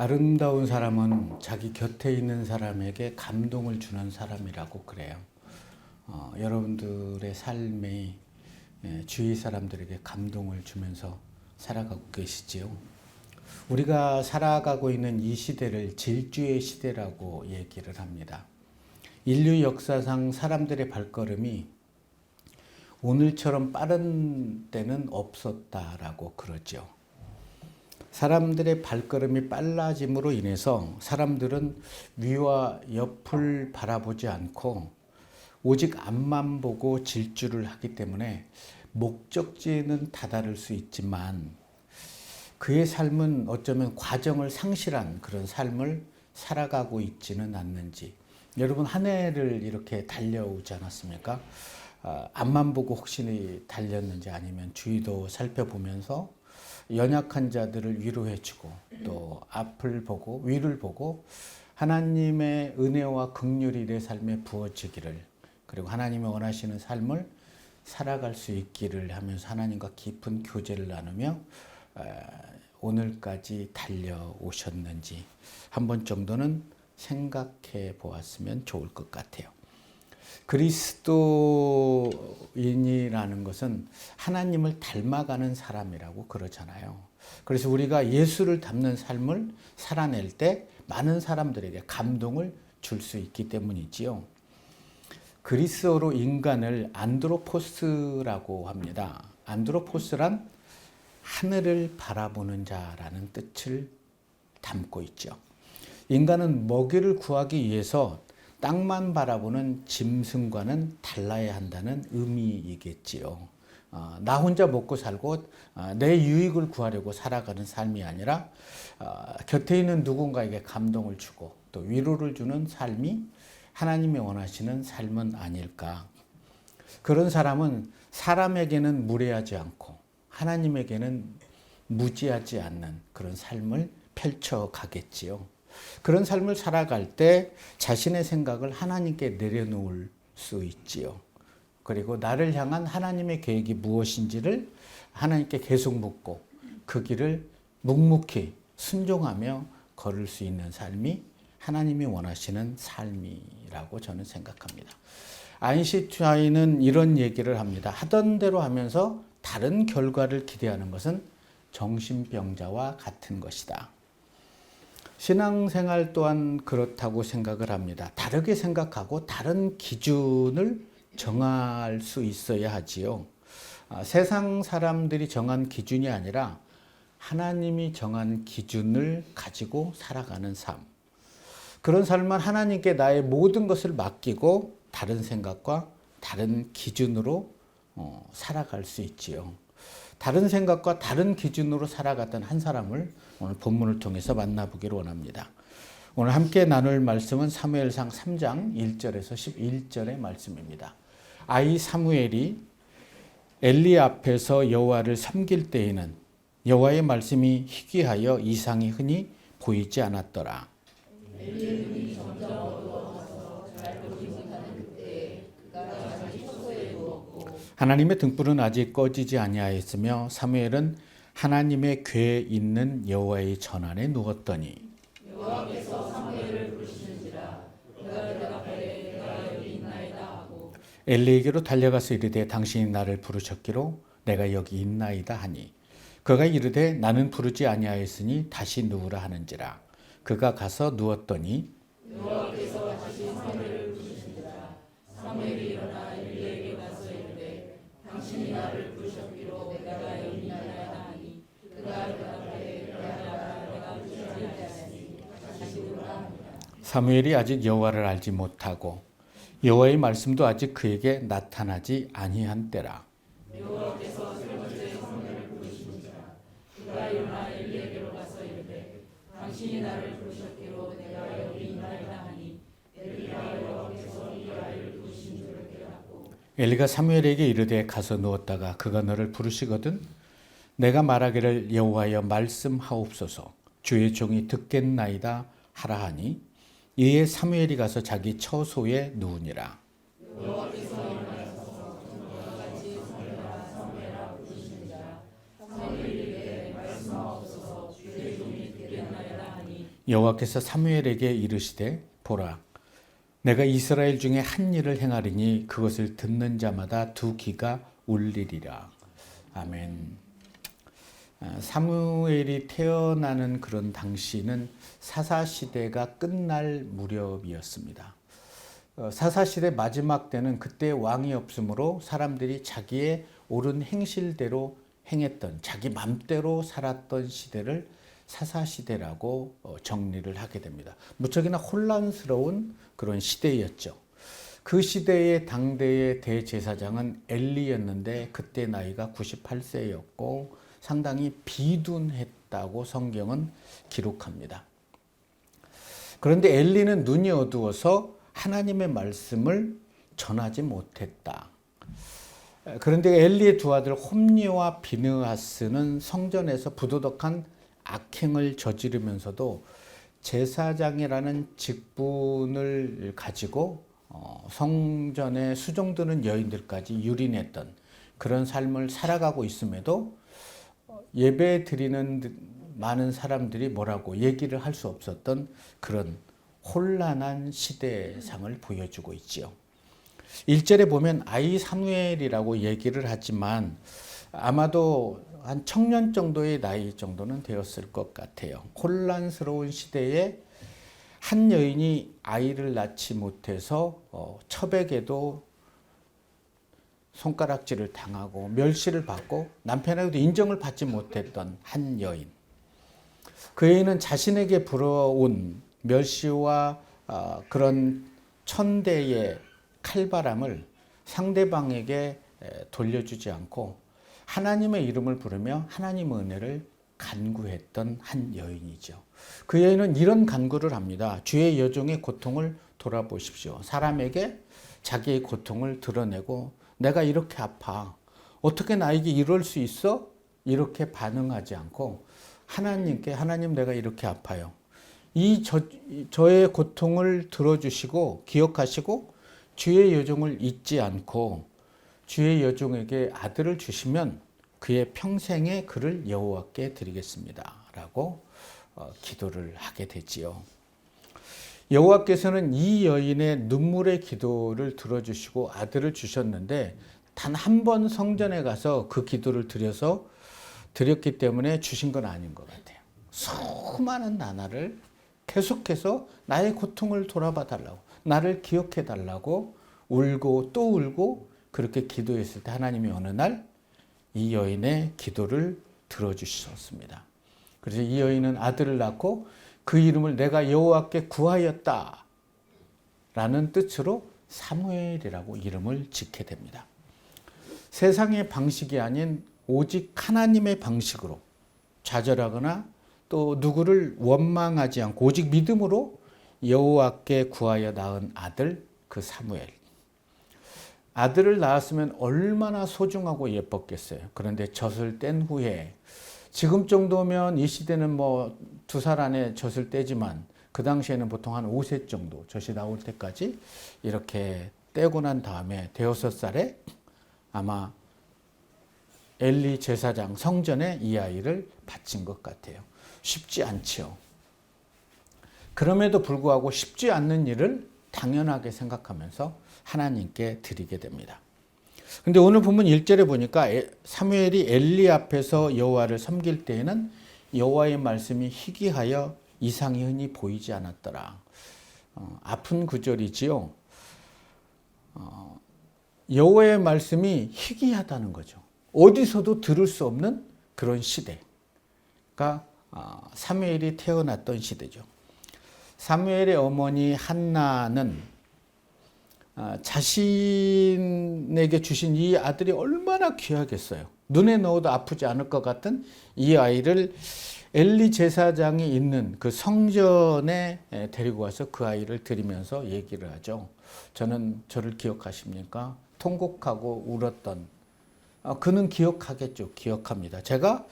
아름다운 사람은 자기 곁에 있는 사람에게 감동을 주는 사람이라고 그래요. 여러분들의 삶이 주위 사람들에게 감동을 주면서 살아가고 계시지요. 우리가 살아가고 있는 이 시대를 질주의 시대라고 얘기를 합니다. 인류 역사상 사람들의 발걸음이 오늘처럼 빠른 때는 없었다라고 그러죠. 사람들의 발걸음이 빨라짐으로 인해서 사람들은 위와 옆을 바라보지 않고 오직 앞만 보고 질주를 하기 때문에 목적지에는 다다를 수 있지만 그의 삶은 어쩌면 과정을 상실한 그런 삶을 살아가고 있지는 않는지. 여러분 한 해를 이렇게 달려오지 않았습니까? 앞만 보고 혹시 달렸는지 아니면 주위도 살펴보면서 연약한 자들을 위로해주고 또 앞을 보고 위를 보고 하나님의 은혜와 긍휼이 내 삶에 부어지기를, 그리고 하나님이 원하시는 삶을 살아갈 수 있기를 하면서 하나님과 깊은 교제를 나누며 오늘까지 달려오셨는지 한 번 정도는 생각해 보았으면 좋을 것 같아요. 그리스도인이라는 것은 하나님을 닮아가는 사람이라고 그러잖아요. 그래서 우리가 예수를 닮는 삶을 살아낼 때 많은 사람들에게 감동을 줄 수 있기 때문이지요. 그리스어로 인간을 안드로포스라고 합니다. 안드로포스란 하늘을 바라보는 자라는 뜻을 담고 있죠. 인간은 먹이를 구하기 위해서 땅만 바라보는 짐승과는 달라야 한다는 의미이겠지요. 나 혼자 먹고 살고 내 유익을 구하려고 살아가는 삶이 아니라 곁에 있는 누군가에게 감동을 주고 또 위로를 주는 삶이 하나님이 원하시는 삶은 아닐까. 그런 사람은 사람에게는 무례하지 않고 하나님에게는 무지하지 않는 그런 삶을 펼쳐가겠지요. 그런 삶을 살아갈 때 자신의 생각을 하나님께 내려놓을 수 있지요. 그리고 나를 향한 하나님의 계획이 무엇인지를 하나님께 계속 묻고 그 길을 묵묵히 순종하며 걸을 수 있는 삶이 하나님이 원하시는 삶이라고 저는 생각합니다. 아인슈타인은 이런 얘기를 합니다. 하던 대로 하면서 다른 결과를 기대하는 것은 정신병자와 같은 것이다. 신앙생활 또한 그렇다고 생각을 합니다. 다르게 생각하고 다른 기준을 정할 수 있어야 하지요. 세상 사람들이 정한 기준이 아니라 하나님이 정한 기준을 가지고 살아가는 삶. 그런 삶은 하나님께 나의 모든 것을 맡기고 다른 생각과 다른 기준으로 살아갈 수 있지요. 다른 생각과 다른 기준으로 살아갔던 한 사람을 오늘 본문을 통해서 만나보기를 원합니다. 오늘 함께 나눌 말씀은 사무엘상 3장 1절에서 11절의 말씀입니다. 아이 사무엘이 엘리 앞에서 여호와를 섬길 때에는 여호와의 말씀이 희귀하여 이상이 흔히 보이지 않았더라. 하나님의 등불은 아직 꺼지지 아니하였으며 사무엘은 하나님의 궤에 있는 여호와의 전안에 누웠더니 여호와께서 사무엘을 부르시는지라 그가 대답하되 내가 여기 있나이다 하고 엘리에게로 달려가서 이르되 당신이 나를 부르셨기로 내가 여기 있나이다 하니 그가 이르되 나는 부르지 아니하였으니 다시 누우라 하는지라. 그가 가서 누웠더니 여호와께서 다시 사무엘을 부르시는지라. 사무엘이 일어나 엘리에게 가서 이르되 당신이 나를 부르셨기로 내가 여기 있나이다 하니 그가 대답하되 내가 부르지 아니하였으니 다시 누우라 하니라. 사무엘이 아직 여호와를 알지 못하고 여호와의 말씀도 아직 그에게 나타나지 아니한 때라. 여호와께서 세 번째 사무엘을 부르시니라. 그가 일어나 엘리에게로 가서 이르되 당신이 나를 부르셨기로 내가 여기 있나이다 하니 엘리가 여호와께서 이 아이를 부르신 줄을 깨닫고 엘리가 사무엘에게 이르되 가서 누웠다가 그가 너를 부르시거든 내가 말하기를 여호와여 말씀하옵소서 주의 종이 듣겠나이다 하라 하니 이에 사무엘이 가서 자기 처소에 누우니라. 여호와께서 일어나셔서 전과 같이 사무엘아 부르시니라. 사무엘이 이르되 말씀하옵소서 주의 종이 듣겠나이다 하니 여호와께서 사무엘에게 이르시되 보라 내가 이스라엘 중에 한 일을 행하리니 그것을 듣는 자마다 두 귀가 울리리라. 아멘. 사무엘이 태어나는 그런 당시는 사사시대가 끝날 무렵이었습니다. 사사시대 마지막 때는 그때 왕이 없으므로 사람들이 자기의 옳은 행실대로 행했던 자기 맘대로 살았던 시대를 사사시대라고 정리를 하게 됩니다. 무척이나 혼란스러운 그런 시대였죠. 그 시대의 당대의 대제사장은 엘리였는데 그때 나이가 98세였고 상당히 비둔했다고 성경은 기록합니다. 그런데 엘리는 눈이 어두워서 하나님의 말씀을 전하지 못했다. 그런데 엘리의 두 아들 홈니와 비느하스는 성전에서 부도덕한 악행을 저지르면서도 제사장이라는 직분을 가지고 성전에 수종드는 여인들까지 유린했던 그런 삶을 살아가고 있음에도 예배 드리는 많은 사람들이 뭐라고 얘기를 할 수 없었던 그런 혼란한 시대상을 보여주고 있지요. 1절에 보면 아이 사무엘이라고 얘기를 하지만 아마도 한 청년 정도의 나이 정도는 되었을 것 같아요. 혼란스러운 시대에 한 여인이 아이를 낳지 못해서 첩에게도 손가락질을 당하고 멸시를 받고 남편에게도 인정을 받지 못했던 한 여인. 그 여인은 자신에게 불어온 멸시와 그런 천대의 칼바람을 상대방에게 돌려주지 않고 하나님의 이름을 부르며 하나님의 은혜를 간구했던 한 여인이죠. 그 여인은 이런 간구를 합니다. 주의 여종의 고통을 돌아보십시오. 사람에게 자기의 고통을 드러내고 내가 이렇게 아파. 어떻게 나에게 이럴 수 있어? 이렇게 반응하지 않고 하나님께 하나님 내가 이렇게 아파요. 저의 고통을 들어주시고 기억하시고 주의 여종을 잊지 않고 주의 여종에게 아들을 주시면 그의 평생의 그를 여호와께 드리겠습니다. 라고 기도를 하게 되지요. 여호와께서는 이 여인의 눈물의 기도를 들어주시고 아들을 주셨는데 단 한 번 성전에 가서 그 기도를 드렸기 때문에 주신 건 아닌 것 같아요. 수많은 나날을 계속해서 나의 고통을 돌아봐 달라고 나를 기억해 달라고 울고 또 울고 그렇게 기도했을 때 하나님이 어느 날 이 여인의 기도를 들어주셨습니다. 그래서 이 여인은 아들을 낳고 그 이름을 내가 여호와께 구하였다 라는 뜻으로 사무엘이라고 이름을 짓게 됩니다. 세상의 방식이 아닌 오직 하나님의 방식으로 좌절하거나 또 누구를 원망하지 않고 오직 믿음으로 여호와께 구하여 낳은 아들 그 사무엘. 아들을 낳았으면 얼마나 소중하고 예뻤겠어요. 그런데 젖을 뗀 후에 지금 정도면 이 시대는 뭐 2살 안에 젖을 떼지만 그 당시에는 보통 한 5세 정도 젖이 나올 때까지 이렇게 떼고 난 다음에 6살에 아마 엘리 제사장 성전에 이 아이를 바친 것 같아요. 쉽지 않지요. 그럼에도 불구하고 쉽지 않는 일을 당연하게 생각하면서 하나님께 드리게 됩니다. 근데 오늘 본문 1절에 보니까 사무엘이 엘리 앞에서 여호와를 섬길 때에는 여호와의 말씀이 희귀하여 이상이 흔히 보이지 않았더라. 아픈 구절이지요. 여호와의 말씀이 희귀하다는 거죠. 어디서도 들을 수 없는 그런 시대가 사무엘이 태어났던 시대죠. 사무엘의 어머니 한나는 자신에게 주신 이 아들이 얼마나 귀하겠어요. 눈에 넣어도 아프지 않을 것 같은 이 아이를 엘리 제사장이 있는 그 성전에 데리고 와서 그 아이를 드리면서 얘기를 하죠. 저를 기억하십니까? 통곡하고 울었던 그는 기억하겠죠. 기억합니다. 제가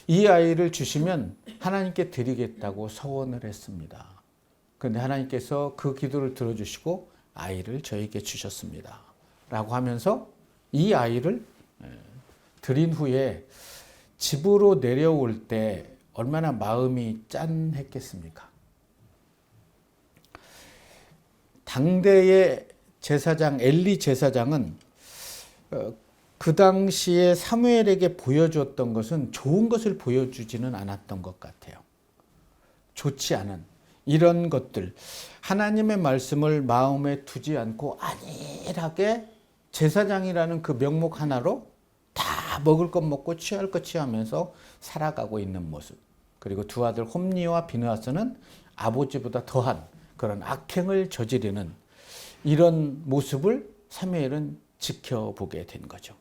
이 아이를 주시면 하나님께 드리겠다고 서원을 했습니다. 그런데 하나님께서 그 기도를 들어주시고 아이를 저에게 주셨습니다. 라고 하면서 이 아이를 드린 후에 집으로 내려올 때 얼마나 마음이 짠했겠습니까? 당대의 제사장 엘리 제사장은 그 당시에 사무엘에게 보여줬던 것은 좋은 것을 보여주지는 않았던 것 같아요. 좋지 않은 이런 것들, 하나님의 말씀을 마음에 두지 않고 안일하게 제사장이라는 그 명목 하나로 다 먹을 것 먹고 취할 것 취하면서 살아가고 있는 모습. 그리고 두 아들 홈니와 비느하스는 아버지보다 더한 그런 악행을 저지르는 이런 모습을 사무엘은 지켜보게 된 거죠.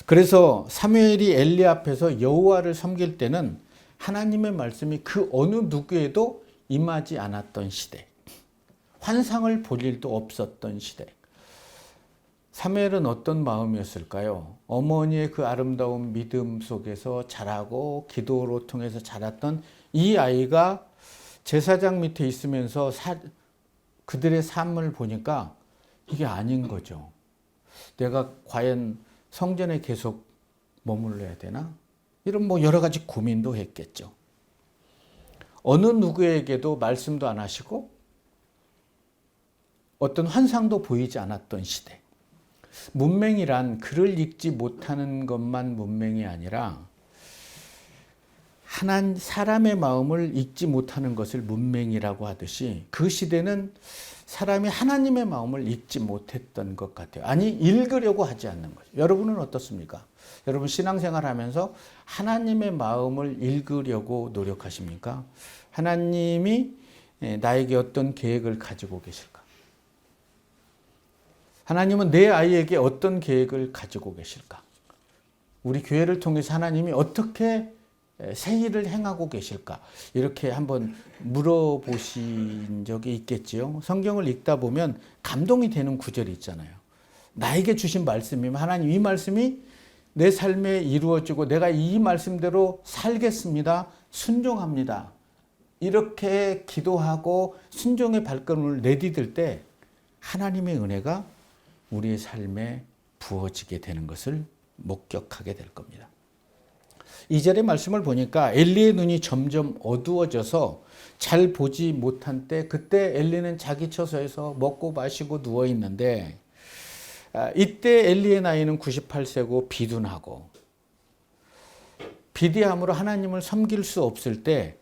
그래서 사무엘이 엘리 앞에서 여호와를 섬길 때는 하나님의 말씀이 그 어느 누구에도 임하지 않았던 시대, 환상을 볼 일도 없었던 시대. 사무엘은 어떤 마음이었을까요? 어머니의 그 아름다운 믿음 속에서 자라고 기도로 통해서 자랐던 이 아이가 제사장 밑에 있으면서 그들의 삶을 보니까 이게 아닌 거죠. 내가 과연 성전에 계속 머물러야 되나? 이런 여러 가지 고민도 했겠죠. 어느 누구에게도 말씀도 안 하시고 어떤 환상도 보이지 않았던 시대. 문맹이란 글을 읽지 못하는 것만 문맹이 아니라 사람의 마음을 읽지 못하는 것을 문맹이라고 하듯이 그 시대는 사람이 하나님의 마음을 읽지 못했던 것 같아요. 아니, 읽으려고 하지 않는 거죠. 여러분은 어떻습니까? 여러분 신앙생활 하면서 하나님의 마음을 읽으려고 노력하십니까? 하나님이 나에게 어떤 계획을 가지고 계실까? 하나님은 내 아이에게 어떤 계획을 가지고 계실까? 우리 교회를 통해서 하나님이 어떻게 새 일을 행하고 계실까? 이렇게 한번 물어보신 적이 있겠지요. 성경을 읽다 보면 감동이 되는 구절이 있잖아요. 나에게 주신 말씀이면 하나님 이 말씀이 내 삶에 이루어지고 내가 이 말씀대로 살겠습니다. 순종합니다. 이렇게 기도하고 순종의 발걸음을 내디딜 때 하나님의 은혜가 우리의 삶에 부어지게 되는 것을 목격하게 될 겁니다. 2절의 말씀을 보니까 엘리의 눈이 점점 어두워져서 잘 보지 못한 때 그때 엘리는 자기 처소에서 먹고 마시고 누워 있는데 이때 엘리의 나이는 98세고 비둔하고 비대함으로 하나님을 섬길 수 없을 때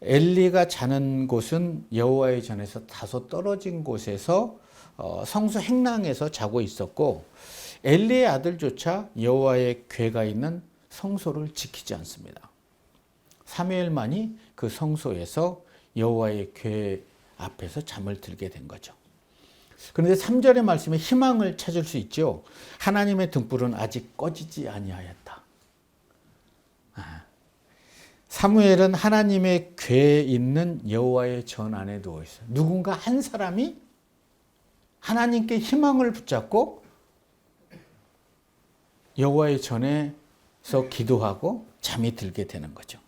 엘리가 자는 곳은 여호와의 전에서 다소 떨어진 곳에서 성소 행랑에서 자고 있었고 엘리의 아들조차 여호와의 궤가 있는 성소를 지키지 않습니다. 사무엘만이 그 성소에서 여호와의 궤 앞에서 잠을 들게 된 거죠. 그런데 3절의 말씀에 희망을 찾을 수 있죠. 하나님의 등불은 아직 꺼지지 아니하였다. 사무엘은 하나님의 궤에 있는 여호와의 전 안에 누워 있어요. 누군가 한 사람이 하나님께 희망을 붙잡고 여호와의 전에서 기도하고 잠이 들게 되는 거죠.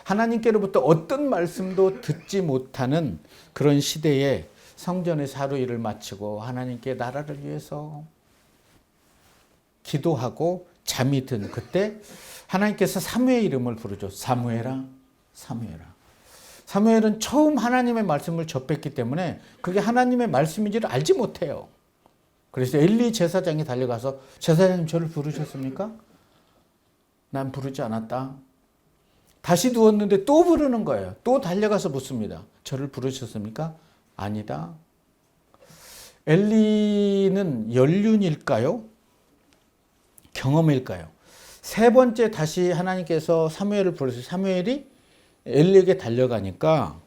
하나님께로부터 어떤 말씀도 듣지 못하는 그런 시대에 성전에서 하루 일을 마치고 하나님께 나라를 위해서 기도하고 잠이 든 그때 하나님께서 사무엘 이름을 부르죠. 사무엘아, 사무엘아. 사무엘은 처음 하나님의 말씀을 접했기 때문에 그게 하나님의 말씀인지를 알지 못해요. 그래서 엘리 제사장이 달려가서 제사장님 저를 부르셨습니까? 난 부르지 않았다. 다시 누웠는데 또 부르는 거예요. 또 달려가서 묻습니다. 저를 부르셨습니까? 아니다. 엘리는 연륜일까요? 경험일까요? 세 번째 다시 하나님께서 사무엘을 부르셔서 사무엘이 엘리에게 달려가니까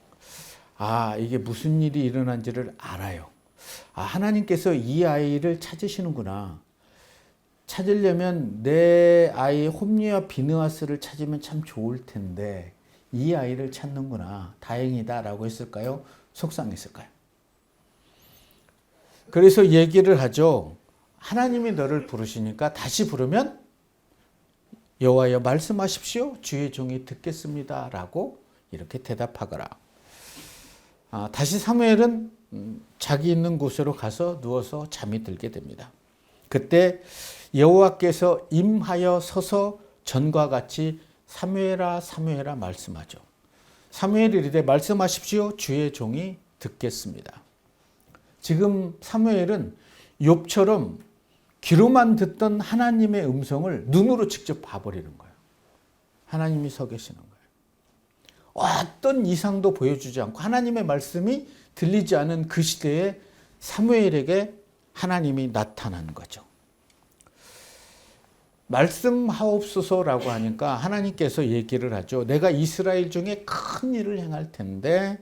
이게 무슨 일이 일어난지를 알아요. 하나님께서 이 아이를 찾으시는구나. 찾으려면 내 아이 홈리와 비느하스를 찾으면 참 좋을 텐데 이 아이를 찾는구나. 다행이다 라고 했을까요? 속상했을까요? 그래서 얘기를 하죠. 하나님이 너를 부르시니까 다시 부르면 여호와여 말씀하십시오. 주의 종이 듣겠습니다. 라고 이렇게 대답하거라. 다시 사무엘은 자기 있는 곳으로 가서 누워서 잠이 들게 됩니다. 그때 여호와께서 임하여 서서 전과 같이 사무엘아 사무엘아 말씀하죠. 사무엘이 이르되 말씀하십시오. 주의 종이 듣겠습니다. 지금 사무엘은 욥처럼 귀로만 듣던 하나님의 음성을 눈으로 직접 봐버리는 거예요. 하나님이 서 계시는 거예요. 어떤 이상도 보여주지 않고 하나님의 말씀이 들리지 않은 그 시대에 사무엘에게 하나님이 나타난 거죠. 말씀하옵소서라고 하니까 하나님께서 얘기를 하죠. 내가 이스라엘 중에 큰 일을 행할 텐데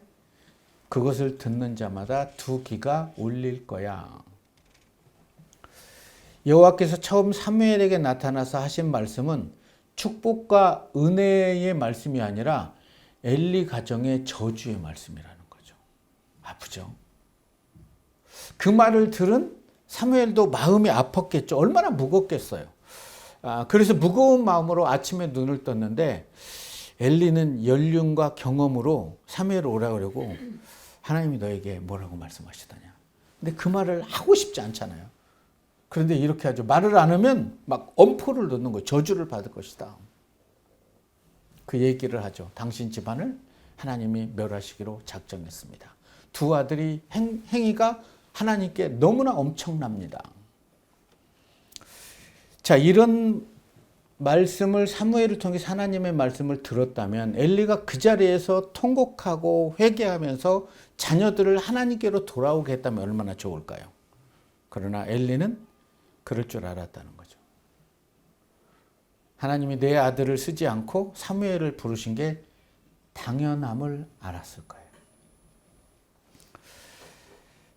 그것을 듣는 자마다 두 귀가 울릴 거야. 여호와께서 처음 사무엘에게 나타나서 하신 말씀은 축복과 은혜의 말씀이 아니라 엘리 가정의 저주의 말씀이라는 거죠. 아프죠? 그 말을 들은 사무엘도 마음이 아팠겠죠. 얼마나 무겁겠어요. 그래서 무거운 마음으로 아침에 눈을 떴는데 엘리는 연륜과 경험으로 사무엘 오라고 그러고 하나님이 너에게 뭐라고 말씀하시더냐. 근데 그 말을 하고 싶지 않잖아요. 그런데 이렇게 하죠. 말을 안 하면 막 엄포를 넣는 거예요. 저주를 받을 것이다. 그 얘기를 하죠. 당신 집안을 하나님이 멸하시기로 작정했습니다. 두 아들이 행위가 하나님께 너무나 엄청납니다. 자, 이런 말씀을 사무엘을 통해서 하나님의 말씀을 들었다면 엘리가 그 자리에서 통곡하고 회개하면서 자녀들을 하나님께로 돌아오게 했다면 얼마나 좋을까요? 그러나 엘리는 그럴 줄 알았다는 거죠. 하나님이 내 아들을 쓰지 않고 사무엘을 부르신 게 당연함을 알았을 거예요.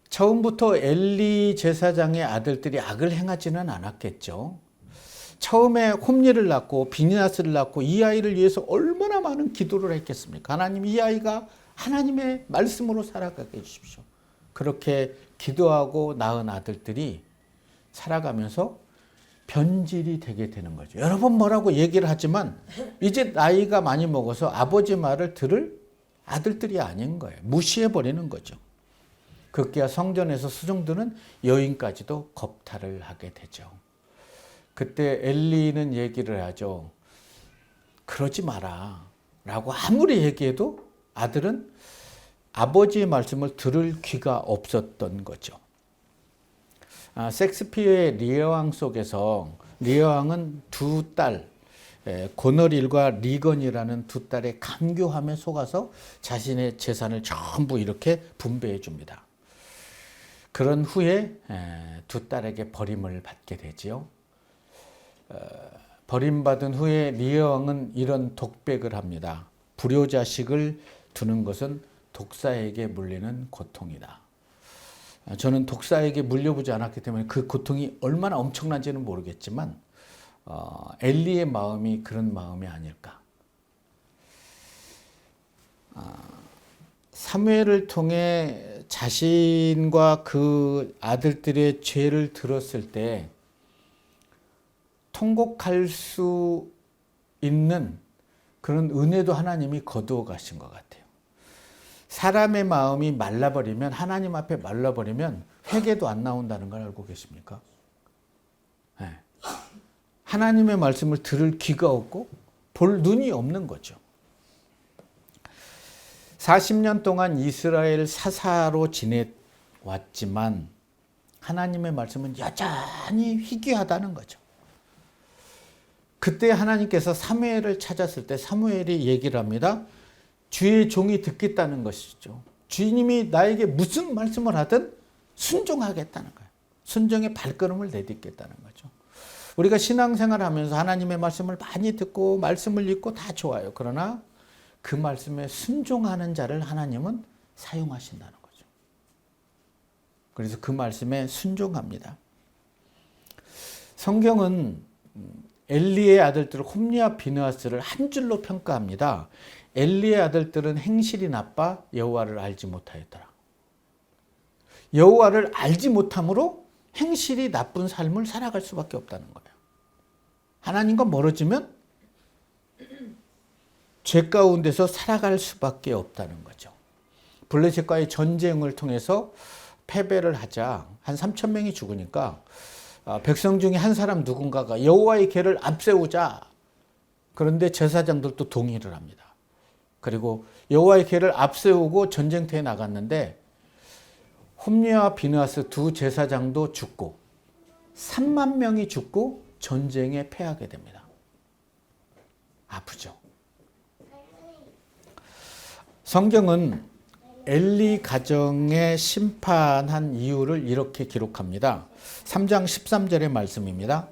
처음부터 엘리 제사장의 아들들이 악을 행하지는 않았겠죠. 처음에 홈리를 낳고 비니하스를 낳고 이 아이를 위해서 얼마나 많은 기도를 했겠습니까? 하나님, 이 아이가 하나님의 말씀으로 살아가게 해주십시오. 그렇게 기도하고 낳은 아들들이 살아가면서 변질이 되게 되는 거죠. 여러 번 뭐라고 얘기를 하지만 이제 나이가 많이 먹어서 아버지 말을 들을 아들들이 아닌 거예요. 무시해버리는 거죠. 급기야 성전에서 수종드는 여인까지도 겁탈을 하게 되죠. 그때 엘리는 얘기를 하죠. 그러지 마라 라고 아무리 얘기해도 아들은 아버지의 말씀을 들을 귀가 없었던 거죠. 섹스피어의 리어왕 속에서 리어왕은 두 딸, 고너릴과 리건이라는 두 딸의 간교함에 속아서 자신의 재산을 전부 이렇게 분배해 줍니다. 그런 후에 두 딸에게 버림을 받게 되지요. 버림받은 후에 리어왕은 이런 독백을 합니다. 불효자식을 두는 것은 독사에게 물리는 고통이다. 저는 독사에게 물려보지 않았기 때문에 그 고통이 얼마나 엄청난지는 모르겠지만 엘리의 마음이 그런 마음이 아닐까. 사무엘을 통해 자신과 그 아들들의 죄를 들었을 때 통곡할 수 있는 그런 은혜도 하나님이 거두어 가신 것 같아요. 사람의 마음이 말라버리면, 하나님 앞에 말라버리면 회개도 안 나온다는 걸 알고 계십니까? 네. 하나님의 말씀을 들을 귀가 없고 볼 눈이 없는 거죠. 40년 동안 이스라엘 사사로 지내왔지만 하나님의 말씀은 여전히 희귀하다는 거죠. 그때 하나님께서 사무엘을 찾았을 때 사무엘이 얘기를 합니다. 주의 종이 듣겠다는 것이죠. 주님이 나에게 무슨 말씀을 하든 순종하겠다는 거예요. 순종의 발걸음을 내딛겠다는 거죠. 우리가 신앙생활을 하면서 하나님의 말씀을 많이 듣고 말씀을 읽고 다 좋아요. 그러나 그 말씀에 순종하는 자를 하나님은 사용하신다는 거죠. 그래서 그 말씀에 순종합니다. 성경은 엘리의 아들들 홈리와 비느하스를 한 줄로 평가합니다. 엘리의 아들들은 행실이 나빠 여호와를 알지 못하였더라. 여호와를 알지 못함으로 행실이 나쁜 삶을 살아갈 수밖에 없다는 거예요. 하나님과 멀어지면 죄 가운데서 살아갈 수밖에 없다는 거죠. 블레셋과의 전쟁을 통해서 패배를 하자 한 3,000명이 죽으니까 백성 중에 한 사람 누군가가 여호와의 궤를 앞세우자. 그런데 제사장들도 동의를 합니다. 그리고 여호와의 궤를 앞세우고 전쟁터에 나갔는데 홈리와 비느하스 두 제사장도 죽고 3만 명이 죽고 전쟁에 패하게 됩니다. 아프죠. 성경은 엘리 가정에 심판한 이유를 이렇게 기록합니다. 3장 13절의 말씀입니다.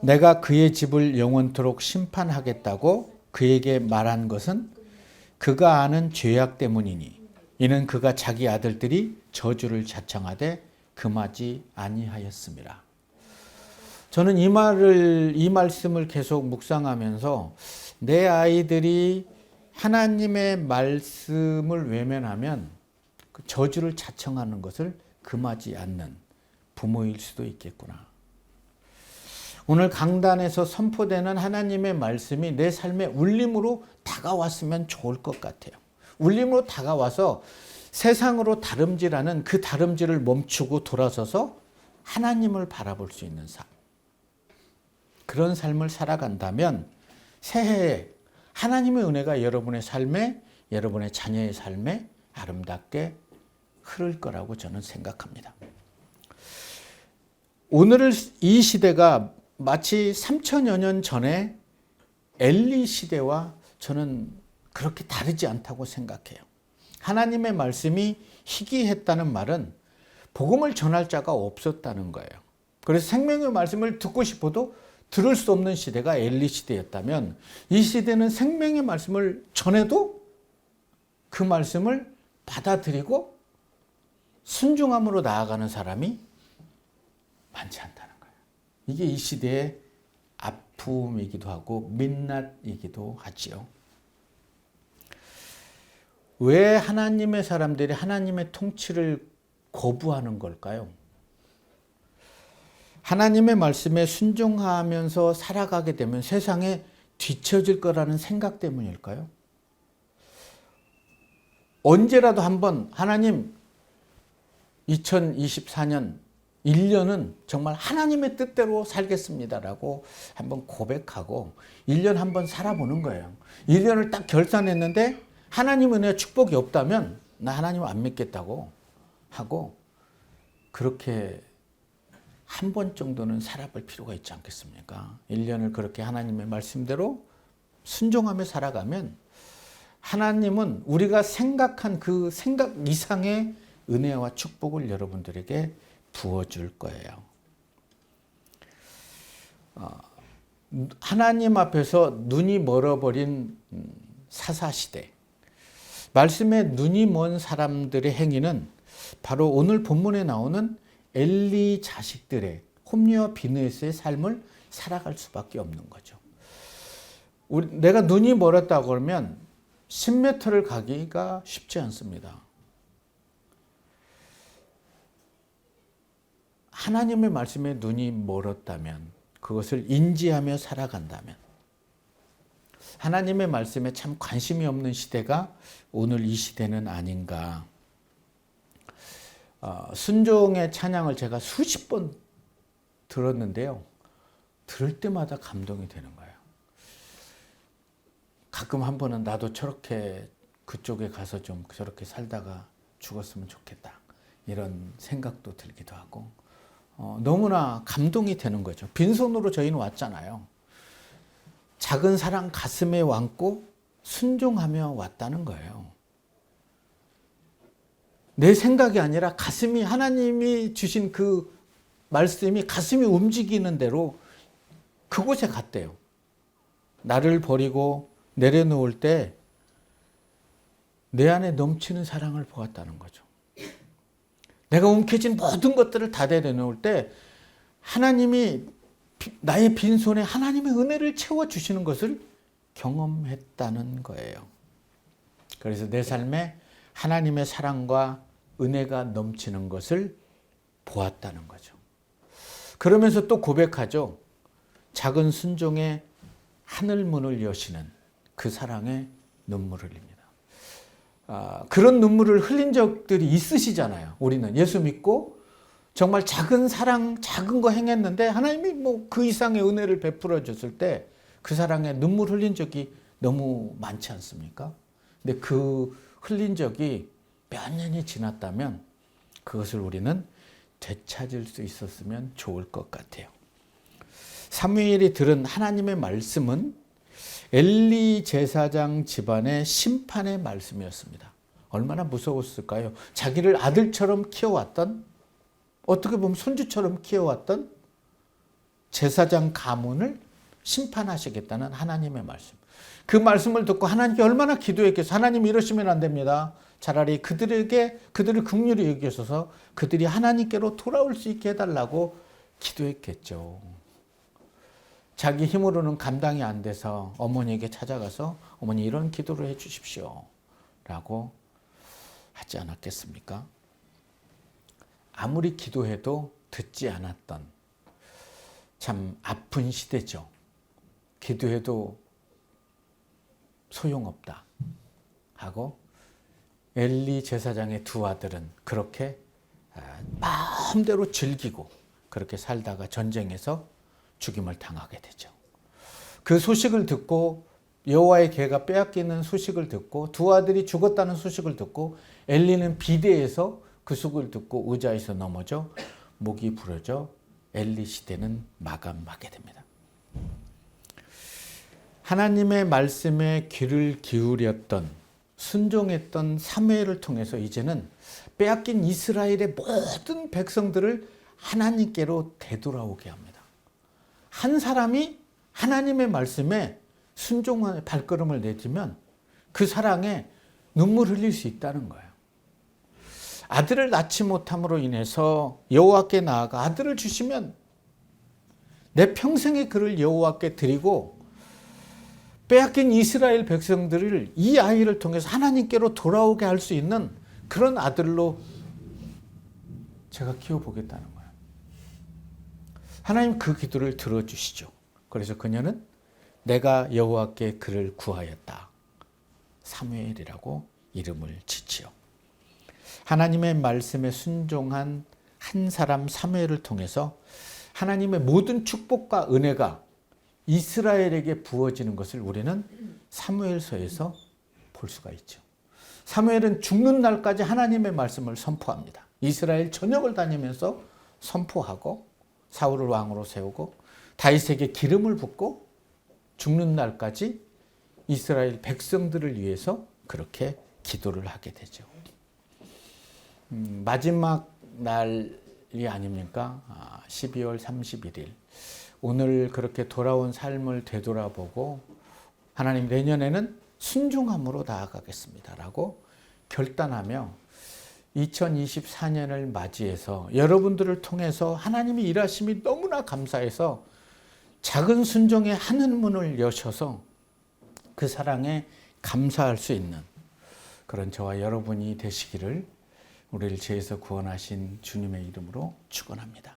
내가 그의 집을 영원토록 심판하겠다고 그에게 말한 것은 그가 아는 죄악 때문이니 이는 그가 자기 아들들이 저주를 자청하되 금하지 아니하였습니다. 저는 이 말씀을 계속 묵상하면서 내 아이들이 하나님의 말씀을 외면하면 그 저주를 자청하는 것을 금하지 않는 부모일 수도 있겠구나. 오늘 강단에서 선포되는 하나님의 말씀이 내 삶의 울림으로 다가왔으면 좋을 것 같아요. 울림으로 다가와서 세상으로 다름질하는 그 다름질을 멈추고 돌아서서 하나님을 바라볼 수 있는 삶. 그런 삶을 살아간다면 새해에 하나님의 은혜가 여러분의 삶에, 여러분의 자녀의 삶에 아름답게 흐를 거라고 저는 생각합니다. 오늘 이 시대가 마치 3000여 년 전에 엘리 시대와 저는 그렇게 다르지 않다고 생각해요. 하나님의 말씀이 희귀했다는 말은 복음을 전할 자가 없었다는 거예요. 그래서 생명의 말씀을 듣고 싶어도 들을 수 없는 시대가 엘리 시대였다면 이 시대는 생명의 말씀을 전해도 그 말씀을 받아들이고 순종함으로 나아가는 사람이 많지 않다는 거예요. 이게 이 시대의 아픔이기도 하고 민낯이기도 하지요. 왜 하나님의 사람들이 하나님의 통치를 거부하는 걸까요? 하나님의 말씀에 순종하면서 살아가게 되면 세상에 뒤처질 거라는 생각 때문일까요? 언제라도 한번 하나님 2024년 1년은 정말 하나님의 뜻대로 살겠습니다라고 한번 고백하고 1년 한번 살아보는 거예요. 1년을 딱 결산했는데 하나님 은혜와 축복이 없다면 나 하나님 안 믿겠다고 하고 그렇게 한 번 정도는 살아볼 필요가 있지 않겠습니까? 1년을 그렇게 하나님의 말씀대로 순종하며 살아가면 하나님은 우리가 생각한 그 생각 이상의 은혜와 축복을 여러분들에게 부어줄 거예요. 하나님 앞에서 눈이 멀어버린 사사시대. 말씀에 눈이 먼 사람들의 행위는 바로 오늘 본문에 나오는 엘리 자식들의 홈리와 비느하스의 삶을 살아갈 수밖에 없는 거죠. 내가 눈이 멀었다고 그러면 10m를 가기가 쉽지 않습니다. 하나님의 말씀에 눈이 멀었다면 그것을 인지하며 살아간다면 하나님의 말씀에 참 관심이 없는 시대가 오늘 이 시대는 아닌가. 순종의 찬양을 제가 수십 번 들었는데요. 들을 때마다 감동이 되는 거예요. 가끔 한 번은 나도 저렇게 그쪽에 가서 좀 저렇게 살다가 죽었으면 좋겠다. 이런 생각도 들기도 하고 너무나 감동이 되는 거죠. 빈손으로 저희는 왔잖아요. 작은 사랑 가슴에 안고 순종하며 왔다는 거예요. 내 생각이 아니라 가슴이 하나님이 주신 그 말씀이 가슴이 움직이는 대로 그곳에 갔대요. 나를 버리고 내려놓을 때 내 안에 넘치는 사랑을 보았다는 거죠. 내가 움켜쥔 모든 것들을 다 내려놓을 때 하나님이 나의 빈손에 하나님의 은혜를 채워주시는 것을 경험했다는 거예요. 그래서 내 삶에 하나님의 사랑과 은혜가 넘치는 것을 보았다는 거죠. 그러면서 또 고백하죠. 작은 순종에 하늘문을 여시는 그 사랑에 눈물을 흘립니다. 그런 눈물을 흘린 적들이 있으시잖아요. 우리는 예수 믿고 정말 작은 사랑, 작은 거 행했는데 하나님이 뭐 그 이상의 은혜를 베풀어 줬을 때 그 사랑에 눈물 흘린 적이 너무 많지 않습니까? 근데 그 흘린 적이 몇 년이 지났다면 그것을 우리는 되찾을 수 있었으면 좋을 것 같아요. 사무엘이 들은 하나님의 말씀은 엘리 제사장 집안의 심판의 말씀이었습니다. 얼마나 무서웠을까요? 자기를 아들처럼 키워왔던, 어떻게 보면 손주처럼 키워왔던 제사장 가문을 심판하시겠다는 하나님의 말씀. 그 말씀을 듣고 하나님께 얼마나 기도했겠어요. 하나님 이러시면 안 됩니다. 차라리 그들을 긍휼히 여기셔서 그들이 하나님께로 돌아올 수 있게 해달라고 기도했겠죠. 자기 힘으로는 감당이 안 돼서 어머니에게 찾아가서 어머니 이런 기도를 해 주십시오 라고 하지 않았겠습니까? 아무리 기도해도 듣지 않았던 참 아픈 시대죠. 기도해도 소용없다 하고 엘리 제사장의 두 아들은 그렇게 마음대로 즐기고 그렇게 살다가 전쟁에서 죽임을 당하게 되죠. 그 소식을 듣고 여호와의 개가 빼앗기는 소식을 듣고 두 아들이 죽었다는 소식을 듣고 엘리는 비대해서 그 소식을 듣고 의자에서 넘어져 목이 부러져 엘리 시대는 마감하게 됩니다. 하나님의 말씀에 귀를 기울였던 순종했던 사무엘을 통해서 이제는 빼앗긴 이스라엘의 모든 백성들을 하나님께로 되돌아오게 합니다. 한 사람이 하나님의 말씀에 순종의 발걸음을 내디면 그 사랑에 눈물 흘릴 수 있다는 거예요. 아들을 낳지 못함으로 인해서 여호와께 나아가 아들을 주시면 내 평생의 그를 여호와께 드리고 빼앗긴 이스라엘 백성들을 이 아이를 통해서 하나님께로 돌아오게 할 수 있는 그런 아들로 제가 키워보겠다는 거예요. 하나님 그 기도를 들어주시죠. 그래서 그녀는 내가 여호와께 그를 구하였다. 사무엘이라고 이름을 짓지요. 하나님의 말씀에 순종한 한 사람 사무엘을 통해서 하나님의 모든 축복과 은혜가 이스라엘에게 부어지는 것을 우리는 사무엘서에서 볼 수가 있죠. 사무엘은 죽는 날까지 하나님의 말씀을 선포합니다. 이스라엘 전역을 다니면서 선포하고 사울을 왕으로 세우고 다윗에게 기름을 붓고 죽는 날까지 이스라엘 백성들을 위해서 그렇게 기도를 하게 되죠. 마지막 날이 아닙니까? 12월 31일. 오늘 그렇게 돌아온 삶을 되돌아보고 하나님 내년에는 순종함으로 나아가겠습니다 라고 결단하며 2024년을 맞이해서 여러분들을 통해서 하나님이 일하심이 너무나 감사해서 작은 순종의 하늘문을 여셔서 그 사랑에 감사할 수 있는 그런 저와 여러분이 되시기를 우리를 죄에서 구원하신 주님의 이름으로 축원합니다.